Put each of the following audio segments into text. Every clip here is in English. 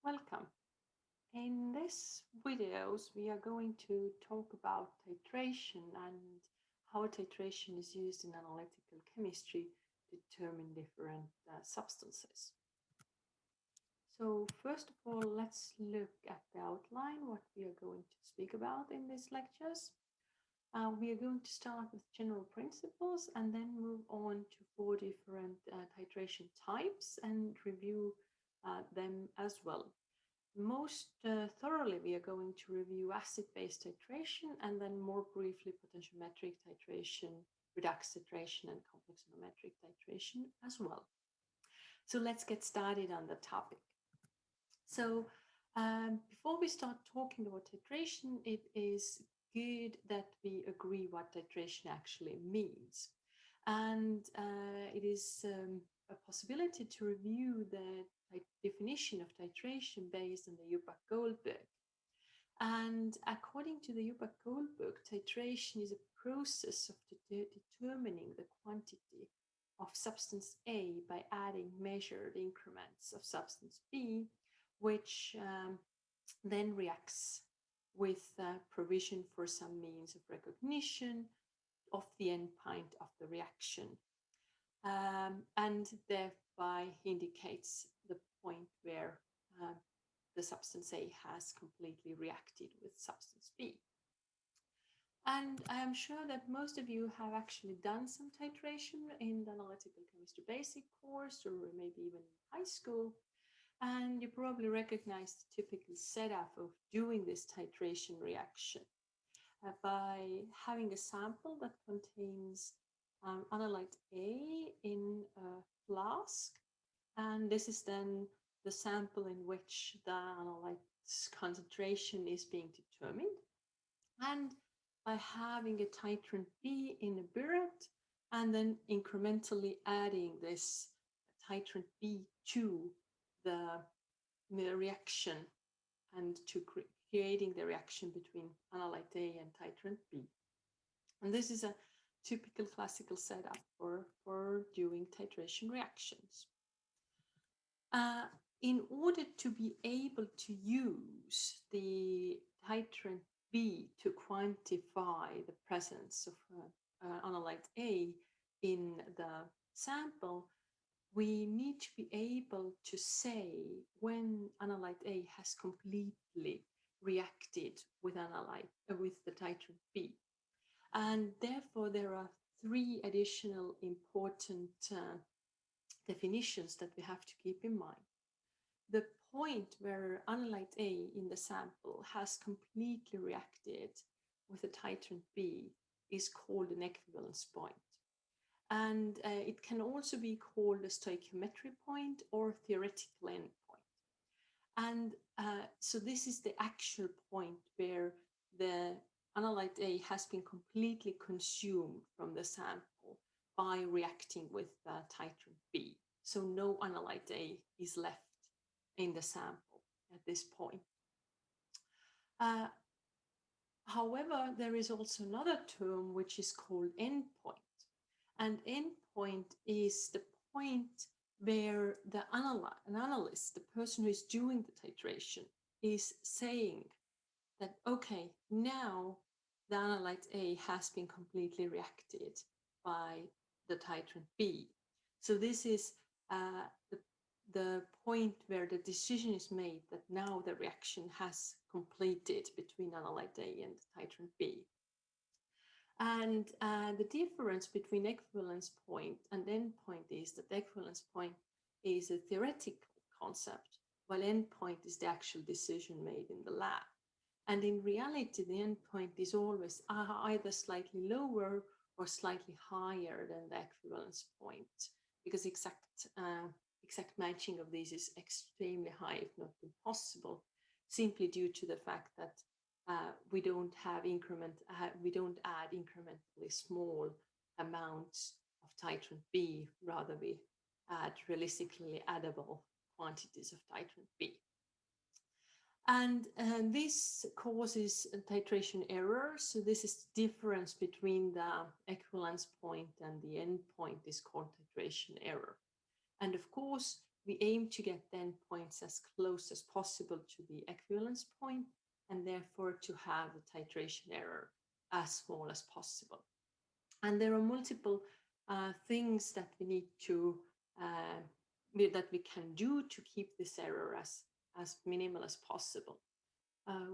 Welcome. In this videos, we are going to talk about titration and how titration is used in analytical chemistry to determine different substances. So first of all, let's look at the outline, what we are going to speak about in these lectures. We are going to start with general principles and then move on to four different titration types and review them as well. Most thoroughly, we are going to review acid-base titration and then more briefly potentiometric titration, redox titration, and complexonomtric titration as well. So let's get started on the topic. So before we start talking about titration, it is good that we agree what titration actually means. And it is a possibility to review the definition of titration based on the Hubbard-Goldberg. And according to the Hubbard-Goldberg, titration is a process of determining the quantity of substance A by adding measured increments of substance B, which then reacts with provision for some means of recognition of the endpoint of the reaction, and thereby indicates the point where the substance A has completely reacted with substance B. And I am sure that most of you have actually done some titration in the analytical chemistry basic course or maybe even in high school. And you probably recognize the typical setup of doing this titration reaction by having a sample that contains analyte A in a flask. And this is then the sample in which the analyte's concentration is being determined. And by having a titrant B in a burette and then incrementally adding this titrant B to the reaction and to creating the reaction between analyte A and titrant B. And this is a typical classical setup for doing titration reactions. In order to be able to use the titrant B to quantify the presence of analyte A in the sample, we need to be able to say when analyte A has completely reacted with with the titrant B. And therefore, there are three additional important definitions that we have to keep in mind. The point where analyte A in the sample has completely reacted with the titrant B is called an equivalence point. And it can also be called a stoichiometry point or theoretical endpoint. And so this is the actual point where the analyte A has been completely consumed from the sample by reacting with titrant B. So no analyte A is left in the sample at this point. However, there is also another term which is called endpoint. And endpoint is the point where the analyst, the person who is doing the titration, is saying that, okay, now the analyte A has been completely reacted by the titrant B. So this is the point where the decision is made that now the reaction has completed between analyte A and the titrant B. And the difference between equivalence point and endpoint is that equivalence point is a theoretical concept, while endpoint is the actual decision made in the lab. And in reality, the endpoint is always either slightly lower or slightly higher than the equivalence point, because exact matching of these is extremely high, if not impossible, simply due to the fact that we don't add incrementally small amounts of titrant B, rather we add realistically addable quantities of titrant B. And this causes titration error. So this is the difference between the equivalence point and the endpoint is called titration error. And of course, we aim to get the endpoints as close as possible to the equivalence point, and therefore to have the titration error as small as possible. And there are multiple things that we need to that we can do to keep this error as minimal as possible.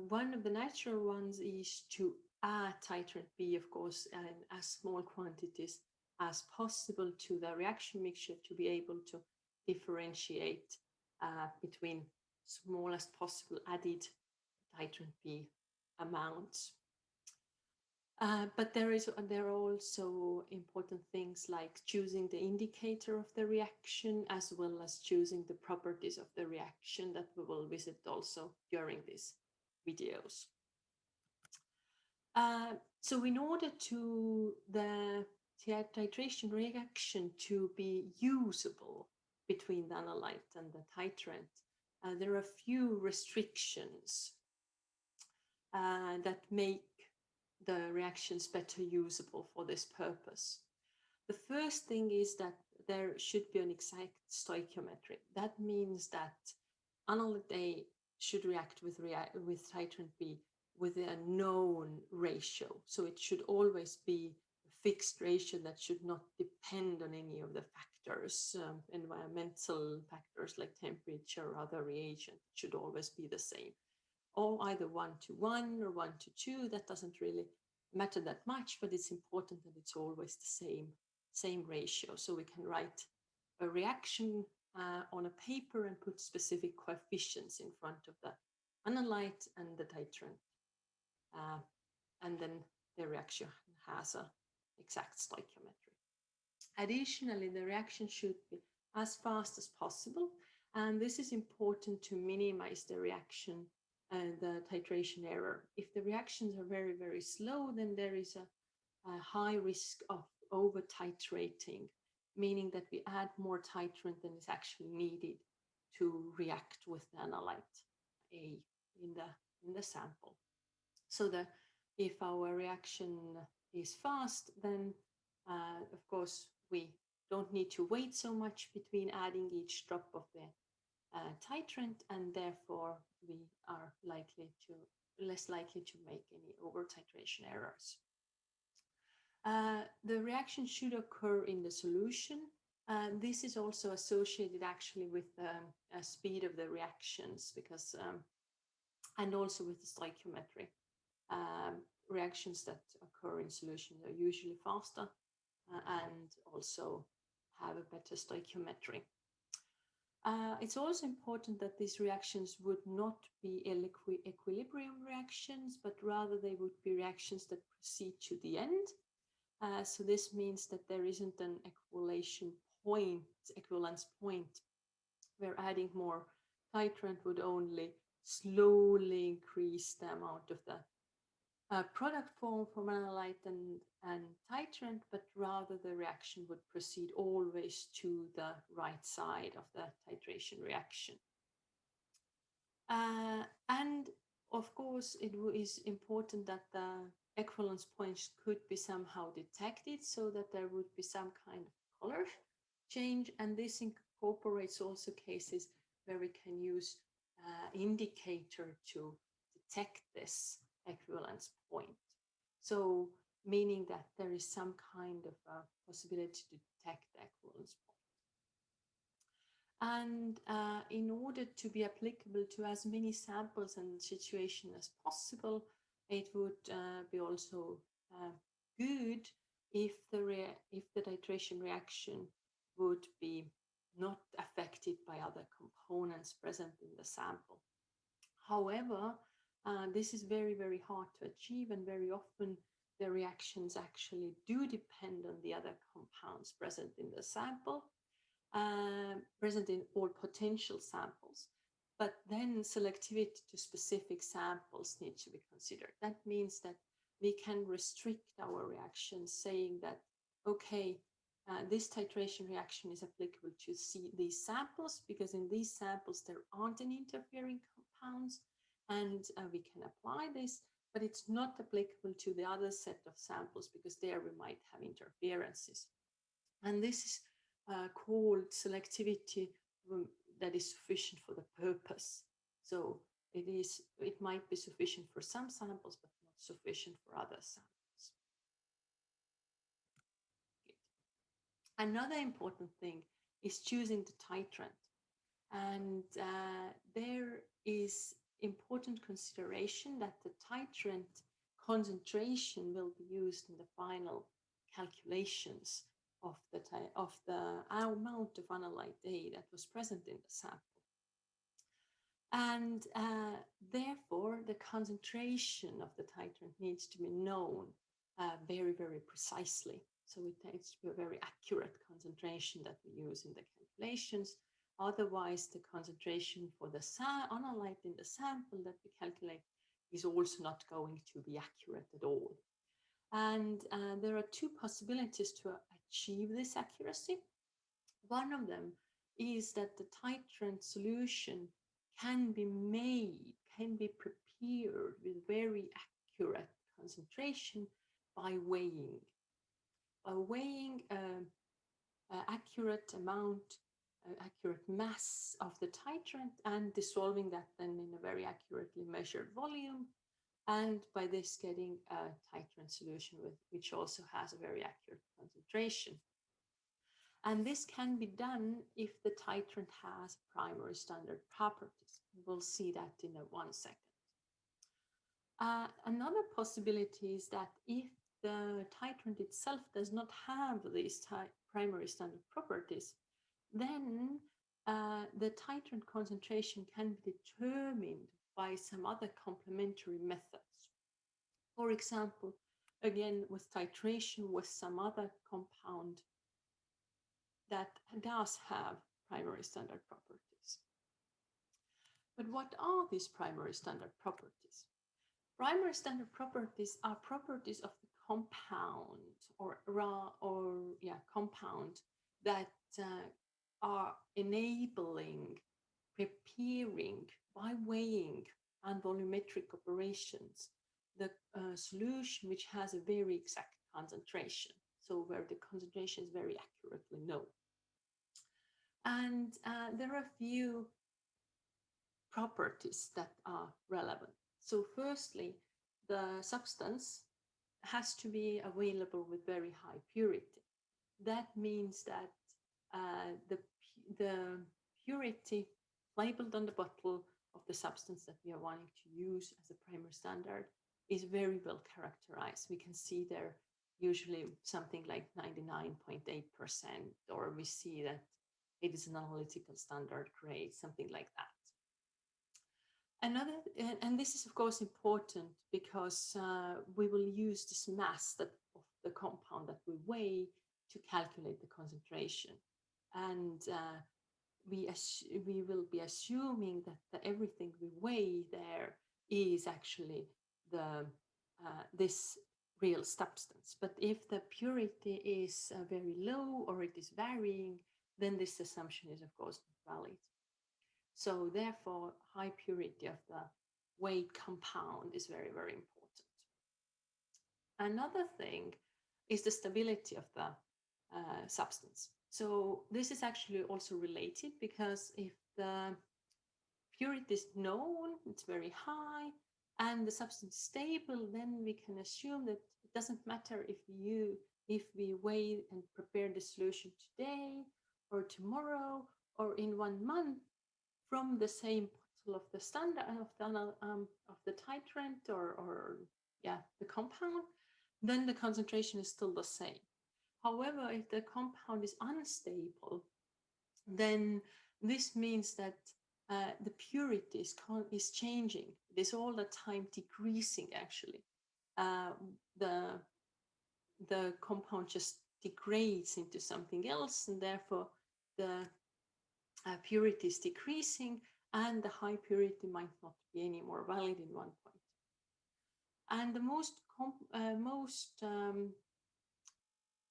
One of the natural ones is to add titrant B, of course, and as small quantities as possible to the reaction mixture to be able to differentiate between smallest possible added titrant B amounts. But there are also important things like choosing the indicator of the reaction, as well as choosing the properties of the reaction that we will visit also during these videos. So in order to the titration reaction to be usable between the analyte and the titrant, there are a few restrictions that make the reactions better usable for this purpose. The first thing is that there should be an exact stoichiometry. That means that analyte A should react with titrant B with a known ratio. So it should always be a fixed ratio that should not depend on any of the factors, environmental factors like temperature or other reagent should always be the same. Or either 1:1 or 1:2, that doesn't really matter that much, but it's important that it's always the same ratio. So we can write a reaction on a paper and put specific coefficients in front of the analyte and the titrant. And then the reaction has an exact stoichiometry. Additionally, the reaction should be as fast as possible. And this is important to minimize the reaction and the titration error. If the reactions are very, very slow, then there is a high risk of over titrating, meaning that we add more titrant than is actually needed to react with the analyte A in the sample. So that if our reaction is fast, then of course we don't need to wait so much between adding each drop of the titrant, and therefore we are less likely to make any over titration errors. The reaction should occur in the solution. This is also associated actually with the speed of the reactions, because and also with the stoichiometry. Reactions that occur in solution are usually faster and also have a better stoichiometry. It's also important that these reactions would not be equilibrium reactions, but rather they would be reactions that proceed to the end. So this means that there isn't an equivalence point, where adding more titrant would only slowly increase the amount of the product form from analyte and titrant, but rather the reaction would proceed always to the right side of the titration reaction. And of course, it is important that the equivalence points could be somehow detected, so that there would be some kind of color change, and this incorporates also cases where we can use indicator to detect this equivalence point. So meaning that there is some kind of a possibility to detect the equivalence point. And in order to be applicable to as many samples and situations as possible, it would be also good if the titration reaction would be not affected by other components present in the sample. However, this is very, very hard to achieve, and very often the reactions actually do depend on the other compounds present in the sample, present in all potential samples. But then selectivity to specific samples needs to be considered. That means that we can restrict our reactions, saying that, okay, this titration reaction is applicable to these samples, because in these samples there aren't any interfering compounds, and we can apply this, but it's not applicable to the other set of samples, because there we might have interferences. And this is called selectivity that is sufficient for the purpose. So it might be sufficient for some samples, but not sufficient for other samples. Good. Another important thing is choosing the titrant. And there is important consideration that the titrant concentration will be used in the final calculations of the amount of analyte A that was present in the sample. And therefore, the concentration of the titrant needs to be known very, very precisely. So it needs to be a very accurate concentration that we use in the calculations. Otherwise, the concentration for the analyte in the sample that we calculate is also not going to be accurate at all. And there are two possibilities to achieve this accuracy. One of them is that the titrant solution can be prepared with very accurate concentration by weighing. By weighing accurate amount, accurate mass of the titrant and dissolving that then in a very accurately measured volume. And by this getting a titrant solution which also has a very accurate concentration. And this can be done if the titrant has primary standard properties. We'll see that in 1 second. Another possibility is that if the titrant itself does not have these primary standard properties, then the titrant concentration can be determined by some other complementary methods. For example, again with titration with some other compound that does have primary standard properties. But what are these primary standard properties? Primary standard properties are properties of the compound compound that are enabling, preparing by weighing and volumetric operations the solution which has a very exact concentration. So where the concentration is very accurately known. And there are a few properties that are relevant. So firstly, the substance has to be available with very high purity. That means that the purity labeled on the bottle of the substance that we are wanting to use as a primary standard is very well characterized. We can see there usually something like 99.8%, or we see that it is an analytical standard grade, something like that. And this is of course important because we will use this mass of the compound that we weigh to calculate the concentration. And we will be assuming that everything we weigh there is actually this real substance. But if the purity is very low or it is varying, then this assumption is of course not valid. So therefore, high purity of the weighed compound is very, very important. Another thing is the stability of the substance. So this is actually also related, because if the purity is known, it's very high, and the substance is stable, then we can assume that it doesn't matter if we weigh and prepare the solution today or tomorrow or in 1 month from the same bottle of the standard of the titrant or the compound, then the concentration is still the same. However, if the compound is unstable, then this means that the purity is changing. It is all the time decreasing, actually. The compound just degrades into something else, and therefore the purity is decreasing, and the high purity might not be any more valid in 1 point. And the most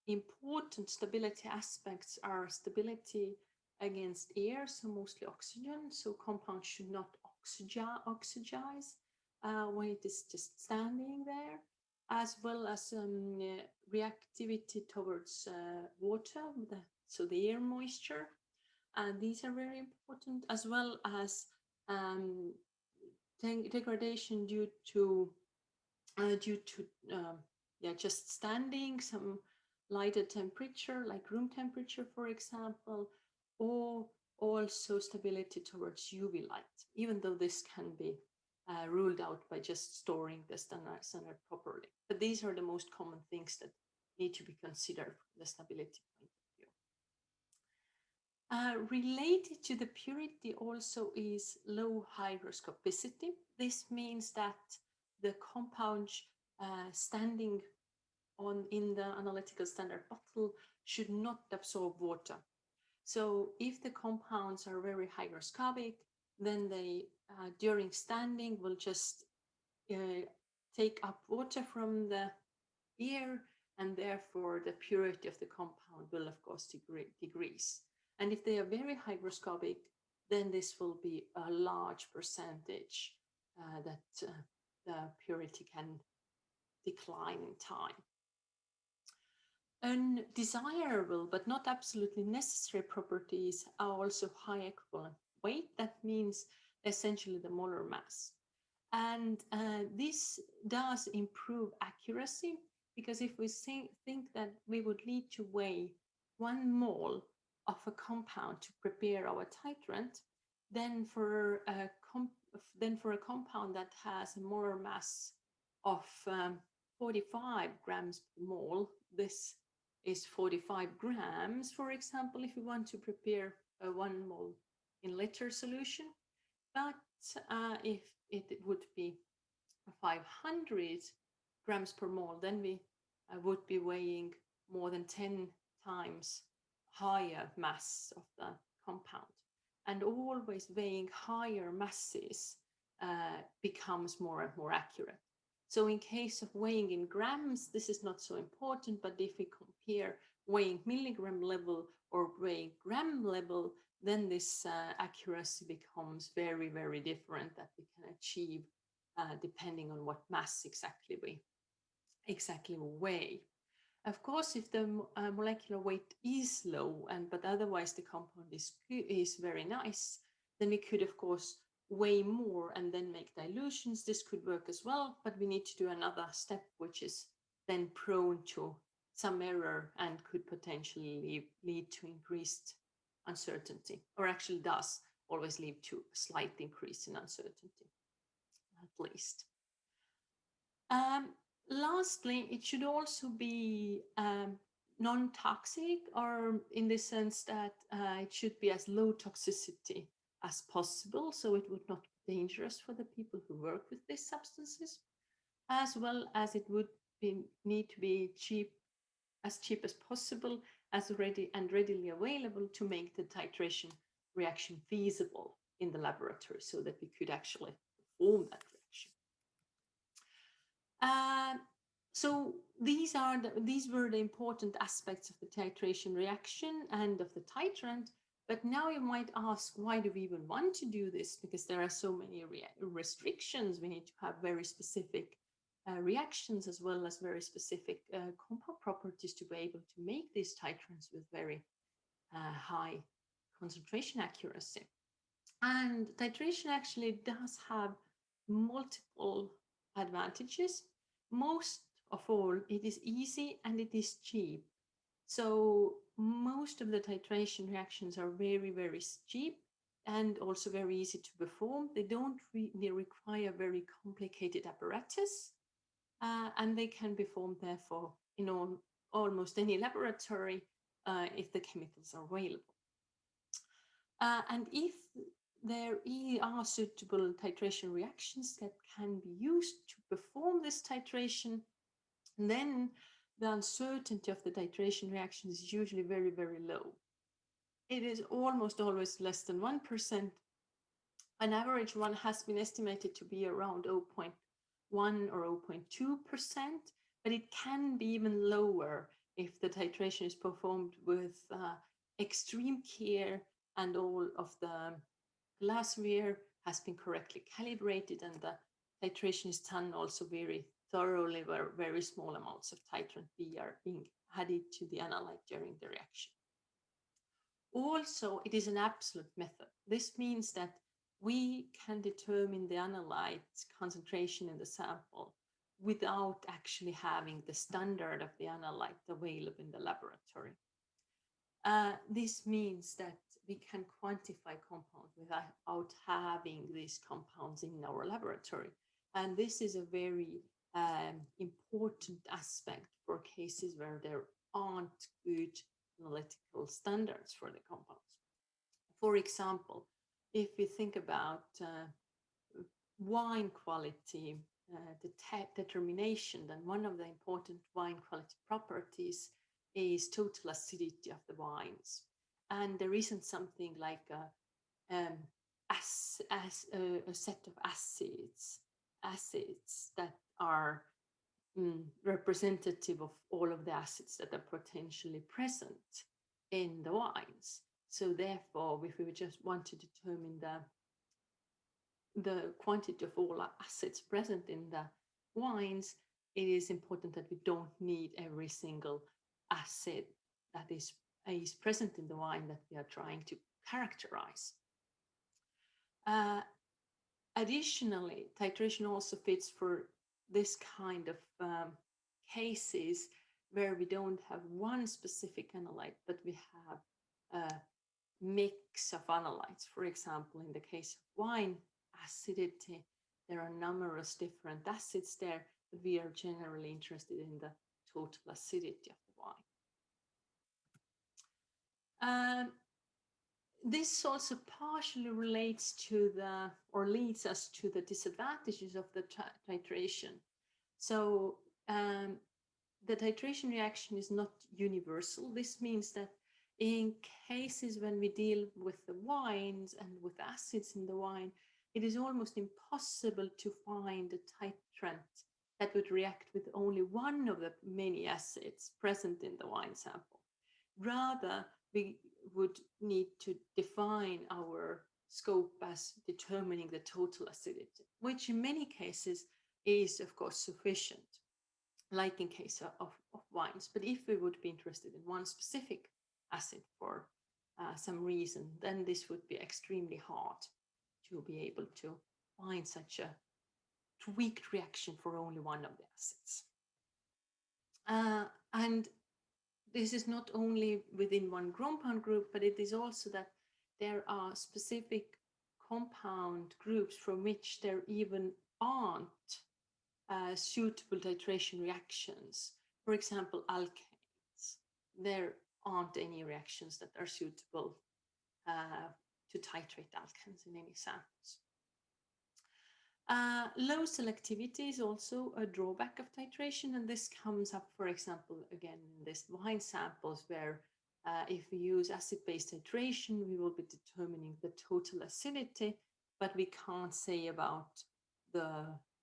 important stability aspects are stability against air, so mostly oxygen. So compounds should not oxidize when it is just standing there, as well as reactivity towards water, so the air moisture, And these are very important, as well as um, degradation due to yeah, just standing, some lighter temperature, like room temperature, for example, or also stability towards UV light, even though this can be ruled out by just storing the standard properly. But these are the most common things that need to be considered from the stability point of view. Related to the purity also is low hygroscopicity. This means that the compound standing on in the analytical standard bottle should not absorb water. So if the compounds are very hygroscopic, then they during standing will just take up water from the air, and therefore the purity of the compound will of course decrease. And if they are very hygroscopic, then this will be a large percentage that the purity can decline in time. Undesirable but not absolutely necessary properties are also high equivalent weight. That means essentially the molar mass. And this does improve accuracy, because if we think that we would need to weigh 1 mole of a compound to prepare our titrant, then for a compound that has a molar mass of 45 grams per mole, this is 45 grams, for example, if we want to prepare a 1 mole in liter solution. But if it would be 500 grams per mole, then we would be weighing more than 10 times higher mass of the compound. And always weighing higher masses becomes more and more accurate. So in case of weighing in grams, this is not so important, but if we compare weighing milligram level or weighing gram level, then this accuracy becomes very, very different that we can achieve depending on what mass exactly we weigh. Of course, if the molecular weight is low, but otherwise the compound is very nice, then we could of course weigh more and then make dilutions. This could work as well, but we need to do another step, which is then prone to some error and could potentially lead to increased uncertainty, or actually does always lead to a slight increase in uncertainty, at least. Lastly, it should also be non-toxic, or in the sense that it should be as low toxicity as possible, so it would not be dangerous for the people who work with these substances, as well as it would need to be cheap as possible, as readily available to make the titration reaction feasible in the laboratory, so that we could actually perform that reaction. So these were the important aspects of the titration reaction and of the titrant. But now you might ask, why do we even want to do this? Because there are so many restrictions. We need to have very specific reactions, as well as very specific compound properties to be able to make these titrants with very high concentration accuracy. And titration actually does have multiple advantages. Most of all, it is easy and it is cheap. So most of the titration reactions are very, very cheap and also very easy to perform. They don't really require very complicated apparatus, and they can be performed therefore in almost any laboratory if the chemicals are available. And if there are suitable titration reactions that can be used to perform this titration, then the uncertainty of the titration reaction is usually very, very low. It is almost always less than 1%. An average one has been estimated to be around 0.1 or 0.2%, but it can be even lower if the titration is performed with extreme care and all of the glassware has been correctly calibrated, and the titration is done also very thoroughly, where very small amounts of titrant B are being added to the analyte during the reaction. Also, it is an absolute method. This means that we can determine the analyte concentration in the sample without actually having the standard of the analyte available in the laboratory. This means that we can quantify compounds without having these compounds in our laboratory. And this is a very important aspect for cases where there aren't good analytical standards for the compounds. For example, if we think about wine quality, the determination, then one of the important wine quality properties is total acidity of the wines. And there isn't something like a set of acids that are representative of all of the acids that are potentially present in the wines. So therefore, if we just want to determine the quantity of all acids present in the wines, it is important that we don't need every single acid that is present in the wine that we are trying to characterize. Additionally, titration also fits for this kind of cases where we don't have one specific analyte, but we have a mix of analytes. For example, in the case of wine acidity, there are numerous different acids there, but we are generally interested in the total acidity of the wine. This also partially relates to or leads us to the disadvantages of the titration. So the titration reaction is not universal. This means that in cases when we deal with the wines and with acids in the wine, it is almost impossible to find a titrant that would react with only one of the many acids present in the wine sample. Rather, we would need to define our scope as determining the total acidity, which in many cases is, of course, sufficient, like in case of wines. But if we would be interested in one specific acid for some reason, then this would be extremely hard to be able to find such a tweaked reaction for only one of the acids. And this is not only within one compound group, but it is also that there are specific compound groups from which there even aren't suitable titration reactions. For example, alkanes. There aren't any reactions that are suitable to titrate alkanes in any samples. Low selectivity is also a drawback of titration, and this comes up, for example, again in these wine samples where if we use acid-based titration, we will be determining the total acidity, but we can't say about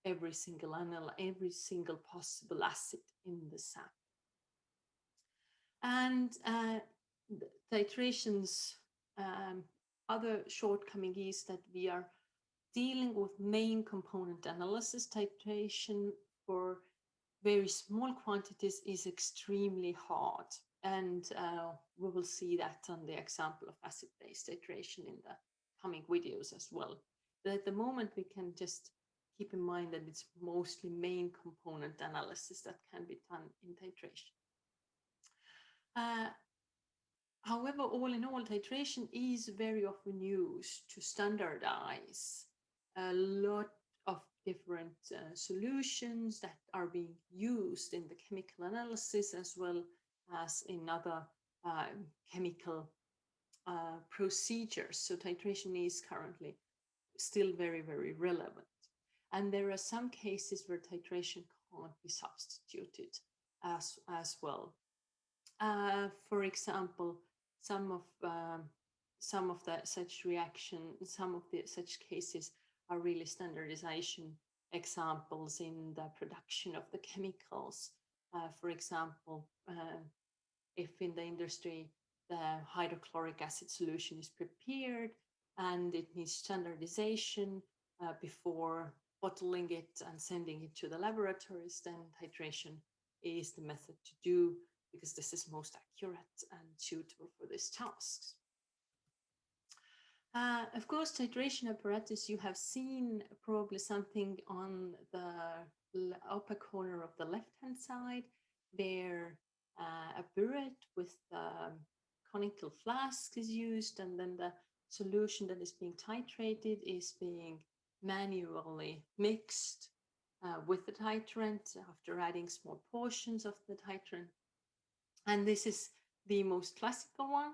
every single possible acid in the sample. And titration's other shortcoming is that we are dealing with main component analysis. Titration for very small quantities is extremely hard. And we will see that on the example of acid-based titration in the coming videos as well. But at the moment, we can just keep in mind that it's mostly main component analysis that can be done in titration. However, all in all, titration is very often used to standardize a lot of different solutions that are being used in the chemical analysis as well as in other chemical procedures. So titration is currently still very, very relevant. And there are some cases where titration can't be substituted as well. For example, some of such cases are really standardization examples in the production of the chemicals. For example, if in the industry the hydrochloric acid solution is prepared and it needs standardization before bottling it and sending it to the laboratories, then titration is the method to do, because this is most accurate and suitable for these tasks. Of course, titration apparatus, you have seen probably something on the upper corner of the left-hand side where a burette with conical flask is used, and then the solution that is being titrated is being manually mixed with the titrant after adding small portions of the titrant. And this is the most classical one,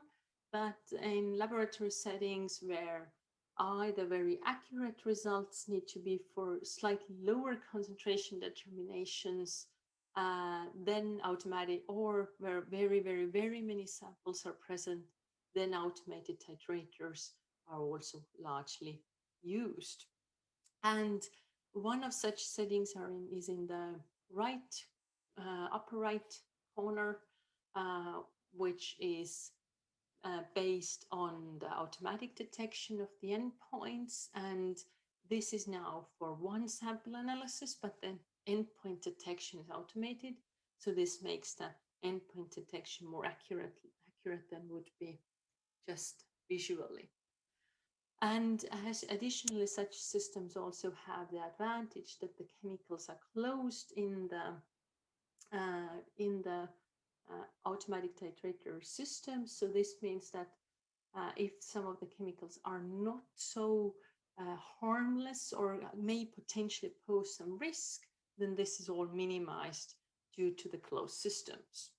but in laboratory settings where either very accurate results need to be for slightly lower concentration determinations, then automatic, or where very, very, very many samples are present, then automated titrators are also largely used. And one of such settings is in the right, upper right corner, uh, which is based on the automatic detection of the endpoints. And this is now for one sample analysis, but then endpoint detection is automated. So this makes the endpoint detection more accurate than would be just visually. And as additionally, such systems also have the advantage that the chemicals are closed in the automatic titrator system. So this means that if some of the chemicals are not so harmless or may potentially pose some risk, then this is all minimized due to the closed systems.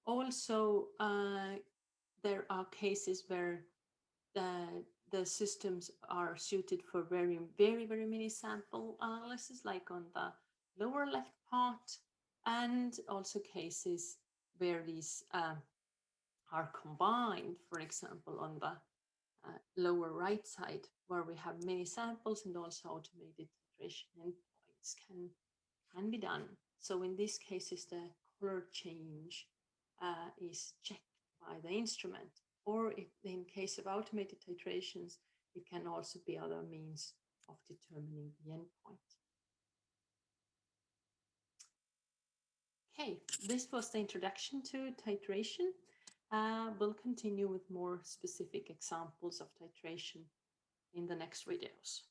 Also, there are cases where the systems are suited for very, very, very many sample analysis, like on the lower left part, and also cases where these are combined, for example, on the lower right side, where we have many samples and also automated titration endpoints can be done. So in these cases, the color change is checked by the instrument, or if, in case of automated titrations, it can also be other means of determining the endpoint. Okay, this was the introduction to titration. We'll continue with more specific examples of titration in the next videos.